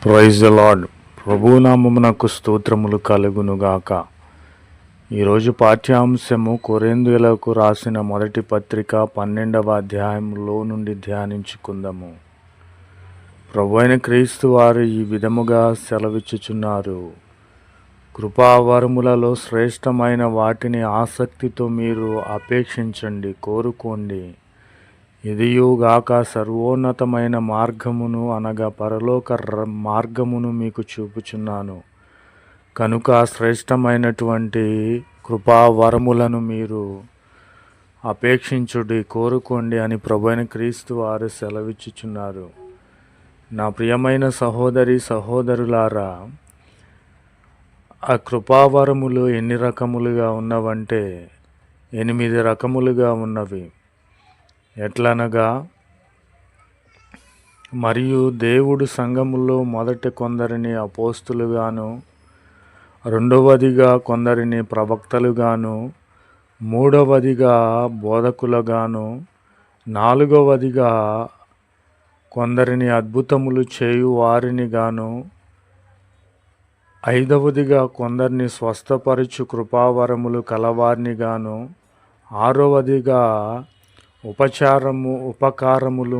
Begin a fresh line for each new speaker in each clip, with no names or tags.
Praise the lord. ప్రభునామమునకు స్తోత్రములు కలుగునుగాక. ఈరోజు పాఠ్యాంశము కొరింథీయులకు రాసిన మొదటి పత్రిక 12వ అధ్యాయంలో నుండి ధ్యానించుకుందాము. ప్రభువైన క్రీస్తు వారు ఈ విధముగా సెలవిచ్చుచున్నారు. కృపావరములలో శ్రేష్టమైన వాటిని ఆసక్తితో మీరు అపేక్షించండి, కోరుకోండి. ఇదియుగాక సర్వోన్నతమైన మార్గమును అనగా పరలోక మార్గమును మీకు చూపుచున్నాను. కనుక శ్రేష్టమైనటువంటి కృపావరములను మీరు అపేక్షించుడి, కోరుకోండి అని ప్రభువైన క్రీస్తు వారు సెలవిచ్చుచున్నారు. నా ప్రియమైన సహోదరి సహోదరులారా, ఆ కృపావరములు ఎన్ని రకములుగా ఉన్నవంటే 8 రకములుగా ఉన్నవి. ఎట్లనగా, మరియు దేవుడు సంఘములో మొదట కొందరిని అపోస్తులుగాను, రెండవదిగా కొందరిని ప్రవక్తలుగాను, మూడవదిగా బోధకులుగాను, నాలుగవదిగా కొందరిని అద్భుతములు చేయు వారిని గాను, ఐదవదిగా కొందరిని స్వస్థపరచు కృపావరములు కలవారిని గాను, ఆరవదిగా ఉపకారములు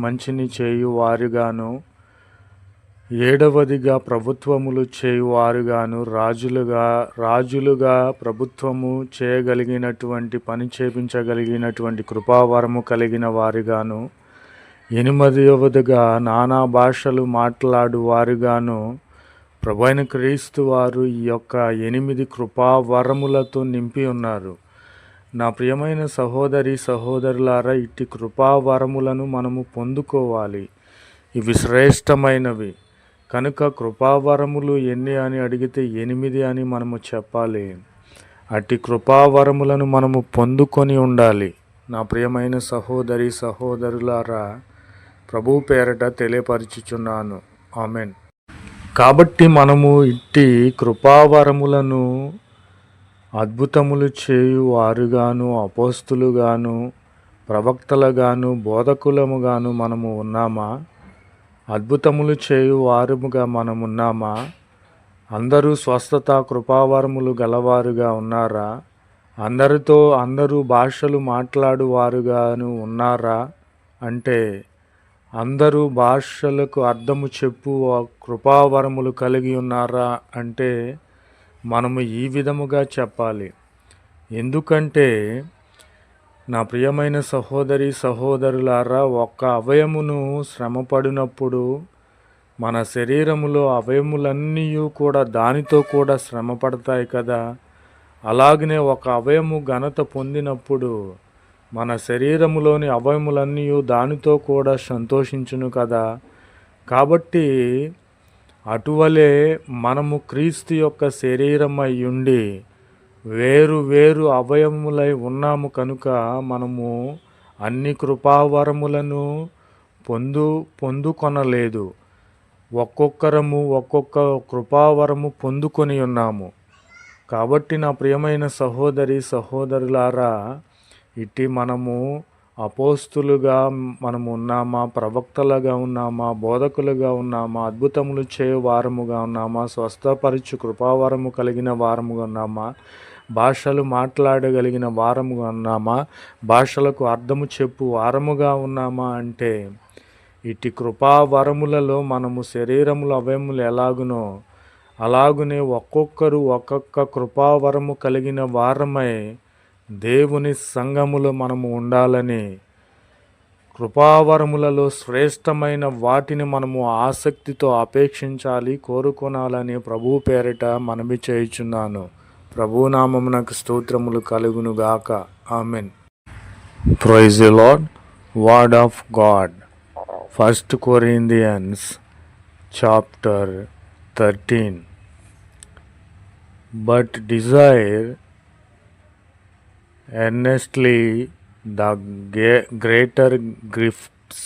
మంచిని చేయువారుగాను, ఏడవదిగా ప్రభుత్వములు చేయువారుగాను, రాజులుగా ప్రభుత్వము చేయగలిగినటువంటి పని చేపించగలిగినటువంటి కృపావరము కలిగిన వారుగాను, 8వదిగా నానా భాషలు మాట్లాడు వారుగాను, ప్రభువైన క్రీస్తు వారు ఈ యొక్క 8 కృపావరములతో నింపి ఉన్నారు. నా ప్రియమైన సహోదరి సహోదరులారా, ఇట్టి కృపావరములను మనము పొందుకోవాలి. ఇవి శ్రేష్టమైనవి. కనుక కృపావరములు ఎన్ని అని అడిగితే 8 అని మనము చెప్పాలి. అట్టి కృపావరములను మనము పొందుకొని ఉండాలి. నా ప్రియమైన సహోదరి సహోదరులారా, ప్రభు పేరట తెలియపరచుచున్నాను. ఆమెన్. కాబట్టి మనము ఇట్టి కృపావరములను అద్భుతములు చేయు వారుగాను, అపోస్తులుగాను, ప్రవక్తలుగాను, బోధకులముగాను మనము ఉన్నామా? అద్భుతములు చేయు వారుగా మనము ఉన్నామా? అందరూ స్వస్థత కృపావరములు గలవారుగా ఉన్నారా? అందరూ భాషలు మాట్లాడు వారుగాను ఉన్నారా? అంటే అందరూ భాషలకు అర్థము చెప్పు కృపావరములు కలిగి ఉన్నారా అంటే మనము ఈ విధముగా చెప్పాలి. ఎందుకంటే నా ప్రియమైన సహోదరి సహోదరులారా, ఒక్క అవయమును శ్రమపడినప్పుడు మన శరీరములో అవయములన్నీ కూడా దానితో కూడా శ్రమపడతాయి కదా. అలాగనే ఒక అవయము ఘనత పొందినప్పుడు మన శరీరములోని అవయములన్నీ దానితో కూడా సంతోషించును కదా. కాబట్టి అటువలే మనము క్రీస్తు యొక్క శరీరమై ఉండి వేరు అవయములై ఉన్నాము. కనుక మనము అన్ని కృపావరములను పొందుకొనలేదు. ఒక్కొక్కరము ఒక్కొక్క కృపావరము పొందుకొని ఉన్నాము. కాబట్టి నా ప్రియమైన సహోదరి సహోదరులారా, ఇట్టి మనము అపోస్తులుగా మనము ఉన్నామా, ప్రవక్తలుగా ఉన్నామా, బోధకులుగా ఉన్నామా, అద్భుతములు చేయు వారముగా ఉన్నామా, స్వస్థపరచు కృపావరము కలిగిన వారముగా ఉన్నామా, భాషలు మాట్లాడగలిగిన వారముగా ఉన్నామా, భాషలకు అర్థము చెప్పు వారముగా ఉన్నామా అంటే ఇట్టి కృపావరములలో మనము శరీరముల అవయములు ఎలాగునో అలాగునే ఒక్కొక్కరు ఒక్కొక్క కృపావరము కలిగిన వారమై దేవుని సంఘములో మనము ఉండాలని, కృపావరములలో శ్రేష్టమైన వాటిని మనము ఆసక్తితో అపేక్షించాలి, కోరుకొనాలని ప్రభు పేరిట మనవి చేయుచున్నాను. ప్రభునామమునకు స్తోత్రములు కలుగునుగాక. Amen. Praise the lord. Word of God. 1 Corinthians chapter 13. But desire earnestly the greater gifts.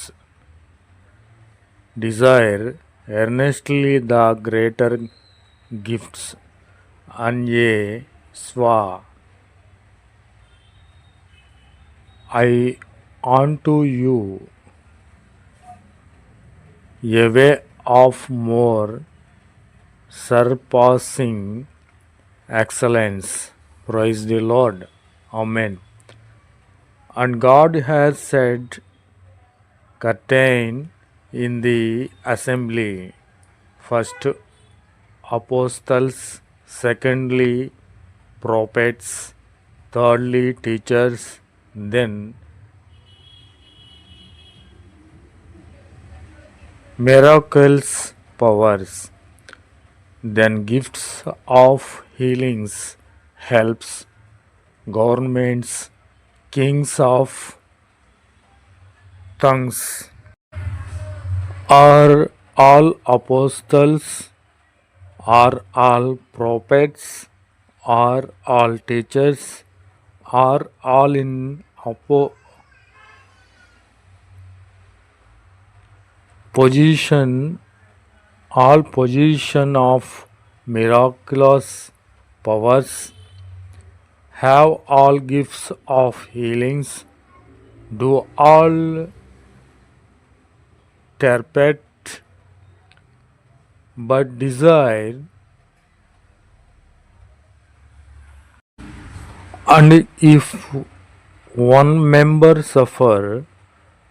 Desire earnestly the greater gifts, and ye swa I unto you a way of more surpassing excellence. Praise the Lord. Amen. And God has said, contain in the assembly, first apostles, secondly prophets, thirdly teachers, then miracles, powers, then gifts of healings, helps, governments, kings of tongues. Are all apostles? Are all prophets? Are all teachers? Are all in position? All position of miraculous powers? Have all gifts of healings? Do all interpret but desire? And if one member suffer,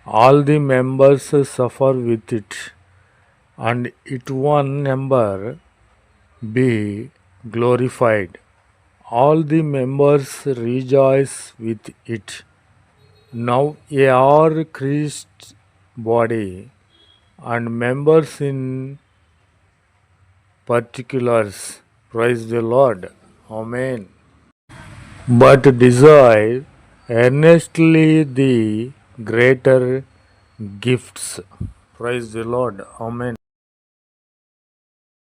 all the members suffer with it. And it one member be glorified, all the members rejoice with it. Now ye are Christ's body, and members in particulars. Praise the Lord. Amen. But desire earnestly the greater gifts. Praise the Lord. Amen.